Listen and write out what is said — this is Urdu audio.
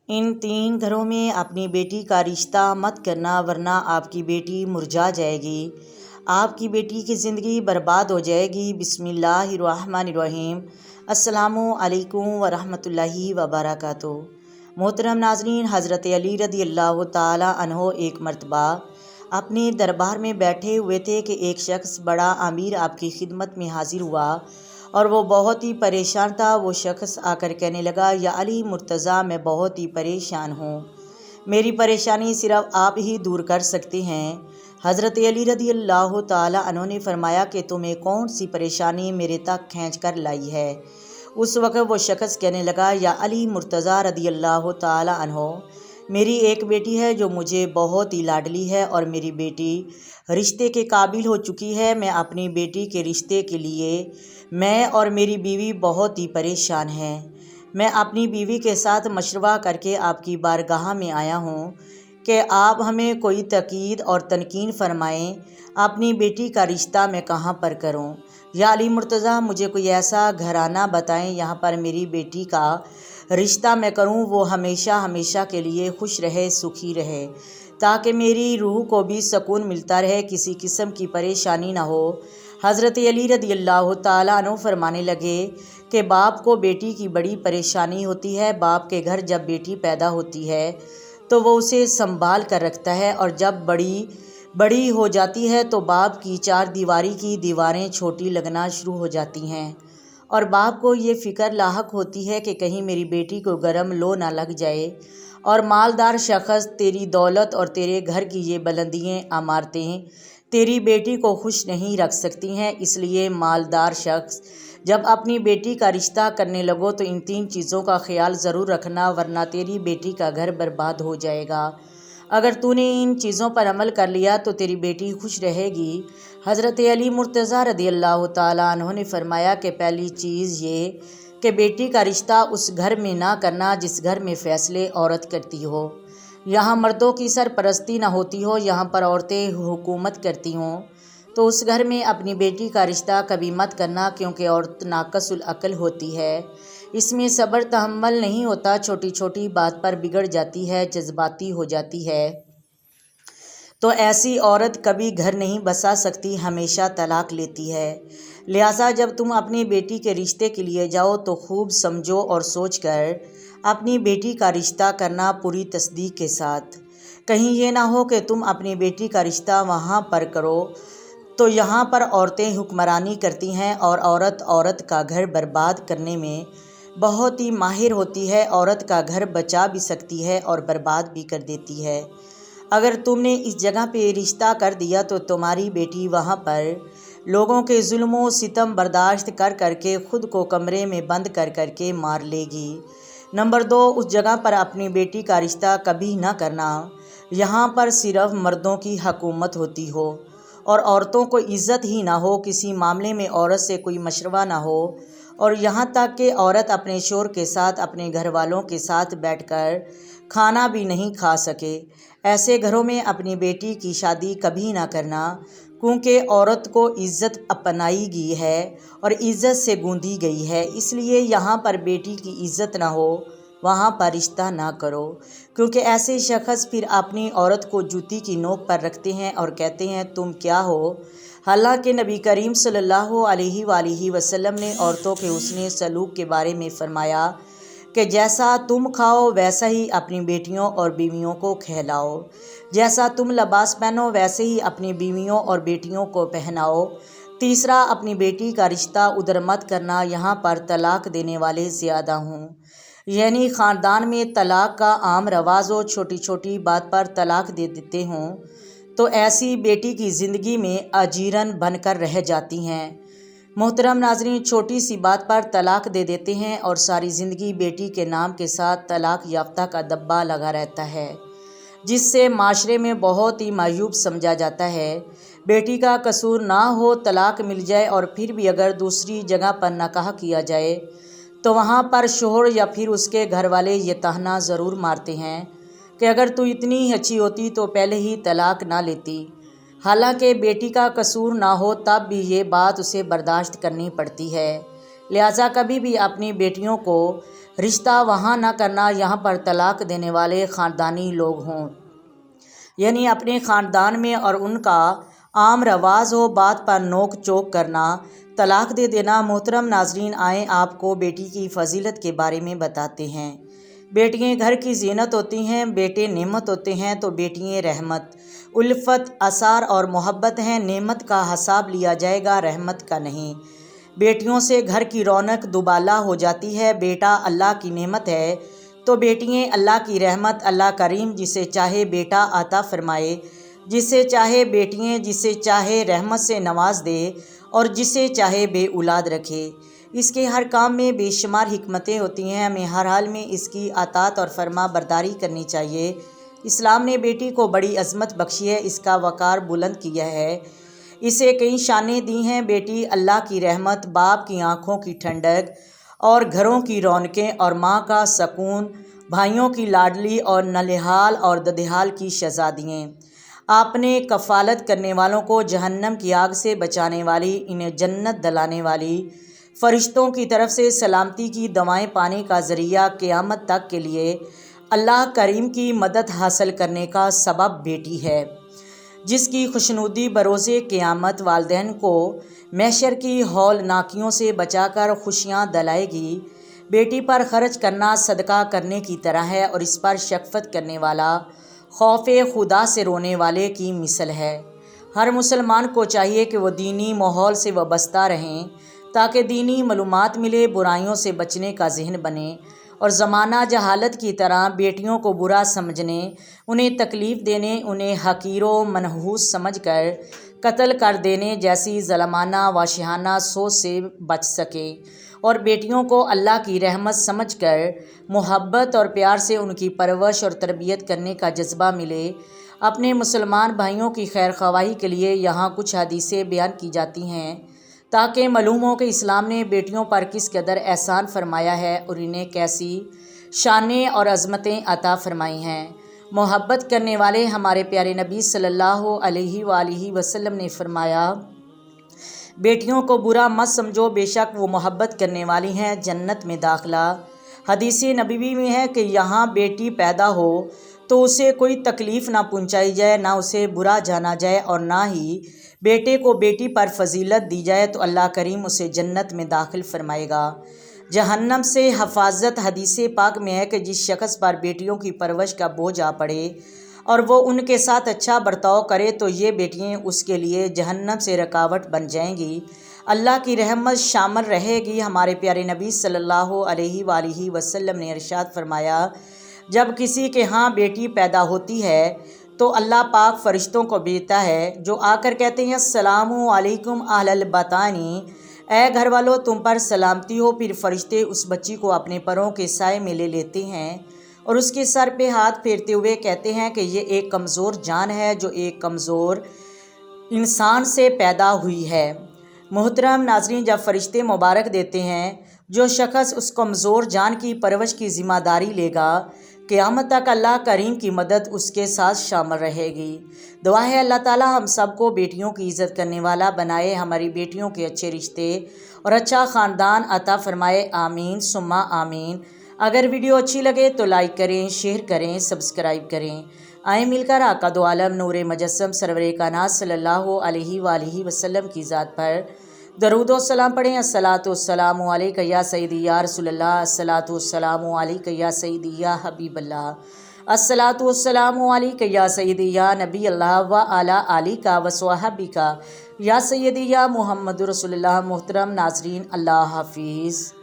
ان 3 گھروں میں اپنی بیٹی کا رشتہ مت کرنا ورنہ آپ کی بیٹی مرجھا جائے گی، آپ کی بیٹی کی زندگی برباد ہو جائے گی۔ بسم اللہ الرحمن الرحیم۔ السلام علیکم ورحمۃ اللہ وبرکاتہ۔ محترم ناظرین، حضرت علی رضی اللہ تعالی عنہ ایک مرتبہ اپنے دربار میں بیٹھے ہوئے تھے کہ ایک شخص بڑا امیر آپ کی خدمت میں حاضر ہوا اور وہ بہت ہی پریشان تھا۔ وہ شخص آ کر کہنے لگا، یا علی مرتضیٰ، میں بہت ہی پریشان ہوں، میری پریشانی صرف آپ ہی دور کر سکتے ہیں۔ حضرت علی رضی اللہ تعالی عنہ نے فرمایا کہ تمہیں کون سی پریشانی میرے تک کھینچ کر لائی ہے؟ اس وقت وہ شخص کہنے لگا، یا علی مرتضیٰ رضی اللہ تعالی عنہ، میری ایک بیٹی ہے جو مجھے بہت ہی لاڈلی ہے اور میری بیٹی رشتے کے قابل ہو چکی ہے۔ میں اپنی بیٹی کے رشتے کے لیے میں اور میری بیوی بہت ہی پریشان ہیں۔ میں اپنی بیوی کے ساتھ مشورہ کر کے آپ کی بارگاہ میں آیا ہوں کہ آپ ہمیں کوئی تاکید اور تنقین فرمائیں، اپنی بیٹی کا رشتہ میں کہاں پر کروں؟ یا علی مرتضیٰ، مجھے کوئی ایسا گھرانہ بتائیں یہاں پر میری بیٹی کا رشتہ میں کروں، وہ ہمیشہ ہمیشہ کے لیے خوش رہے، سکھی رہے، تاکہ میری روح کو بھی سکون ملتا رہے، کسی قسم کی پریشانی نہ ہو۔ حضرت علی رضی اللہ تعالیٰ عنہ فرمانے لگے کہ باپ کو بیٹی کی بڑی پریشانی ہوتی ہے۔ باپ کے گھر جب بیٹی پیدا ہوتی ہے تو وہ اسے سنبھال کر رکھتا ہے، اور جب بڑی ہو جاتی ہے تو باپ کی 4 دیواری کی دیواریں چھوٹی لگنا شروع ہو جاتی ہیں، اور باپ کو یہ فکر لاحق ہوتی ہے کہ کہیں میری بیٹی کو گرم لو نہ لگ جائے، اور مالدار شخص تیری دولت اور تیرے گھر کی یہ بلندیاں عمارتیں تیری بیٹی کو خوش نہیں رکھ سکتی ہیں۔ اس لیے مالدار شخص جب اپنی بیٹی کا رشتہ کرنے لگو تو ان 3 چیزوں کا خیال ضرور رکھنا، ورنہ تیری بیٹی کا گھر برباد ہو جائے گا۔ اگر تو نے ان چیزوں پر عمل کر لیا تو تیری بیٹی خوش رہے گی۔ حضرت علی مرتضیٰ رضی اللہ تعالیٰ عنہ نے فرمایا کہ پہلی چیز یہ کہ بیٹی کا رشتہ اس گھر میں نہ کرنا جس گھر میں فیصلے عورت کرتی ہو، یہاں مردوں کی سرپرستی نہ ہوتی ہو، یہاں پر عورتیں حکومت کرتی ہوں، تو اس گھر میں اپنی بیٹی کا رشتہ کبھی مت کرنا، کیونکہ عورت ناقص العقل ہوتی ہے، اس میں صبر تحمل نہیں ہوتا، چھوٹی چھوٹی بات پر بگڑ جاتی ہے، جذباتی ہو جاتی ہے، تو ایسی عورت کبھی گھر نہیں بسا سکتی، ہمیشہ طلاق لیتی ہے۔ لہٰذا جب تم اپنی بیٹی کے رشتے کے لیے جاؤ تو خوب سمجھو اور سوچ کر اپنی بیٹی کا رشتہ کرنا، پوری تصدیق کے ساتھ۔ کہیں یہ نہ ہو کہ تم اپنی بیٹی کا رشتہ وہاں پر کرو تو یہاں پر عورتیں حکمرانی کرتی ہیں، اور عورت کا گھر برباد کرنے میں بہت ہی ماہر ہوتی ہے، عورت کا گھر بچا بھی سکتی ہے اور برباد بھی کر دیتی ہے۔ اگر تم نے اس جگہ پہ رشتہ کر دیا تو تمہاری بیٹی وہاں پر لوگوں کے ظلم و ستم برداشت کر کر کے خود کو کمرے میں بند کر کر کے مار لے گی۔ نمبر 2، اس جگہ پر اپنی بیٹی کا رشتہ کبھی نہ کرنا یہاں پر صرف مردوں کی حکومت ہوتی ہو اور عورتوں کو عزت ہی نہ ہو، کسی معاملے میں عورت سے کوئی مشورہ نہ ہو، اور یہاں تک کہ عورت اپنے شوہر کے ساتھ، اپنے گھر والوں کے ساتھ بیٹھ کر کھانا بھی نہیں کھا سکے۔ ایسے گھروں میں اپنی بیٹی کی شادی کبھی نہ کرنا، کیونکہ عورت کو عزت اپنائی گئی ہے اور عزت سے گوندھی گئی ہے، اس لیے یہاں پر بیٹی کی عزت نہ ہو وہاں پر رشتہ نہ کرو، کیونکہ ایسے شخص پھر اپنی عورت کو جوتی کی نوک پر رکھتے ہیں اور کہتے ہیں تم کیا ہو۔ حالانکہ نبی کریم صلی اللہ علیہ وآلہ وسلم نے عورتوں کے حسن سلوک کے بارے میں فرمایا کہ جیسا تم کھاؤ ویسا ہی اپنی بیٹیوں اور بیویوں کو کھلاؤ، جیسا تم لباس پہنو ویسے ہی اپنی بیویوں اور بیٹیوں کو پہناؤ۔ تیسرا، اپنی بیٹی کا رشتہ ادھر مت کرنا یہاں پر طلاق دینے والے زیادہ ہوں، یعنی خاندان میں طلاق کا عام رواج ہو، چھوٹی چھوٹی بات پر طلاق دے دیتے ہوں، تو ایسی بیٹی کی زندگی میں اجیرن بن کر رہ جاتی ہیں۔ محترم ناظرین، چھوٹی سی بات پر طلاق دے دیتے ہیں اور ساری زندگی بیٹی کے نام کے ساتھ طلاق یافتہ کا دبا لگا رہتا ہے، جس سے معاشرے میں بہت ہی معیوب سمجھا جاتا ہے۔ بیٹی کا قصور نہ ہو، طلاق مل جائے اور پھر بھی اگر دوسری جگہ پر نکاح کیا جائے تو وہاں پر شوہر یا پھر اس کے گھر والے یہ طعنہ ضرور مارتے ہیں کہ اگر تو اتنی اچھی ہوتی تو پہلے ہی طلاق نہ لیتی۔ حالانکہ بیٹی کا قصور نہ ہو تب بھی یہ بات اسے برداشت کرنی پڑتی ہے۔ لہٰذا کبھی بھی اپنی بیٹیوں کو رشتہ وہاں نہ کرنا یہاں پر طلاق دینے والے خاندانی لوگ ہوں، یعنی اپنے خاندان میں اور ان کا عام رواج ہو بات پر نوک چوک کرنا، طلاق دے دینا۔ محترم ناظرین، آئیں آپ کو بیٹی کی فضیلت کے بارے میں بتاتے ہیں۔ بیٹیاں گھر کی زینت ہوتی ہیں، بیٹے نعمت ہوتے ہیں تو بیٹیاں رحمت، الفت، اثار اور محبت ہیں۔ نعمت کا حساب لیا جائے گا، رحمت کا نہیں۔ بیٹیوں سے گھر کی رونق دوبالا ہو جاتی ہے۔ بیٹا اللہ کی نعمت ہے تو بیٹیاں اللہ کی رحمت۔ اللہ کریم جسے چاہے بیٹا عطا فرمائے، جسے چاہے بیٹیاں، جسے چاہے رحمت سے نواز دے اور جسے چاہے بے اولاد رکھے۔ اس کے ہر کام میں بے شمار حکمتیں ہوتی ہیں، ہمیں ہر حال میں اس کی اطاعت اور فرما برداری کرنی چاہیے۔ اسلام نے بیٹی کو بڑی عظمت بخشی ہے، اس کا وقار بلند کیا ہے، اسے کئی شانیں دی ہیں۔ بیٹی اللہ کی رحمت، باپ کی آنکھوں کی ٹھنڈک اور گھروں کی رونقیں اور ماں کا سکون، بھائیوں کی لاڈلی اور ننہال اور ددھیال کی شہزادیاں، اپنے کفالت کرنے والوں کو جہنم کی آگ سے بچانے والی، انہیں جنت دلانے والی، فرشتوں کی طرف سے سلامتی کی دعائیں پانے کا ذریعہ، قیامت تک کے لیے اللہ کریم کی مدد حاصل کرنے کا سبب بیٹی ہے، جس کی خوشنودی بروز قیامت والدین کو محشر کی ہولناکیوں سے بچا کر خوشیاں دلائے گی۔ بیٹی پر خرچ کرنا صدقہ کرنے کی طرح ہے اور اس پر شفقت کرنے والا خوف خدا سے رونے والے کی مثل ہے۔ ہر مسلمان کو چاہیے کہ وہ دینی ماحول سے وابستہ رہیں تاکہ دینی معلومات ملے، برائیوں سے بچنے کا ذہن بنے اور زمانہ جہالت کی طرح بیٹیوں کو برا سمجھنے، انہیں تکلیف دینے، انہیں حقیر و منحوس سمجھ کر قتل کر دینے جیسی ظالمانہ وحشیانہ سوچ سے بچ سکے اور بیٹیوں کو اللہ کی رحمت سمجھ کر محبت اور پیار سے ان کی پرورش اور تربیت کرنے کا جذبہ ملے۔ اپنے مسلمان بھائیوں کی خیر خواہی کے لیے یہاں کچھ حدیثیں بیان کی جاتی ہیں تاکہ معلوم ہو کہ اسلام نے بیٹیوں پر کس قدر احسان فرمایا ہے اور انہیں کیسی شانیں اور عظمتیں عطا فرمائی ہیں۔ محبت کرنے والے ہمارے پیارے نبی صلی اللہ علیہ وآلہ وسلم نے فرمایا، بیٹیوں کو برا مت سمجھو، بے شک وہ محبت کرنے والی ہیں، جنت میں داخلہ۔ حدیث نبوی میں ہے کہ یہاں بیٹی پیدا ہو تو اسے کوئی تکلیف نہ پہنچائی جائے، نہ اسے برا جانا جائے اور نہ ہی بیٹے کو بیٹی پر فضیلت دی جائے تو اللہ کریم اسے جنت میں داخل فرمائے گا۔ جہنم سے حفاظت حدیث پاک میں ہے کہ جس شخص پر بیٹیوں کی پرورش کا بوجھ آ پڑے اور وہ ان کے ساتھ اچھا برتاؤ کرے تو یہ بیٹیاں اس کے لیے جہنم سے رکاوٹ بن جائیں گی، اللہ کی رحمت شامل رہے گی۔ ہمارے پیارے نبی صلی اللہ علیہ وآلہ وسلم نے ارشاد فرمایا، جب کسی کے ہاں بیٹی پیدا ہوتی ہے تو اللہ پاک فرشتوں کو بھیجتا ہے جو آ کر کہتے ہیں، السلام علیکم اہل البطانی، اے گھر والو تم پر سلامتی ہو۔ پھر فرشتے اس بچی کو اپنے پروں کے سائے میں لے لیتے ہیں اور اس کے سر پہ ہاتھ پھیرتے ہوئے کہتے ہیں کہ یہ ایک کمزور جان ہے جو ایک کمزور انسان سے پیدا ہوئی ہے۔ محترم ناظرین، جب فرشتے مبارک دیتے ہیں، جو شخص اس کمزور جان کی پرورش کی ذمہ داری لے گا، قیامت تک اللہ کریم کی مدد اس کے ساتھ شامل رہے گی۔ دعا ہے اللہ تعالی ہم سب کو بیٹیوں کی عزت کرنے والا بنائے، ہماری بیٹیوں کے اچھے رشتے اور اچھا خاندان عطا فرمائے، آمین ثم آمین۔ اگر ویڈیو اچھی لگے تو لائک کریں، شیئر کریں، سبسکرائب کریں۔ آئیں مل کر آقا دو عالم نور مجسم سرور کائنات صلی اللہ علیہ وآلہ وسلم کی ذات پر درود و سلام پڑھیں۔ الصلاۃ والسلام علیک یا سیدی یا رسول اللہ، الصلاۃ والسلام علیک یا سیدی یا حبیب اللہ، الصلاۃ والسلام علیک یا سیدی یا نبی اللہ وعلی آلک وصحبک یا سیدی یا محمد رسول اللہ۔ محترم ناظرین، اللہ حافظ۔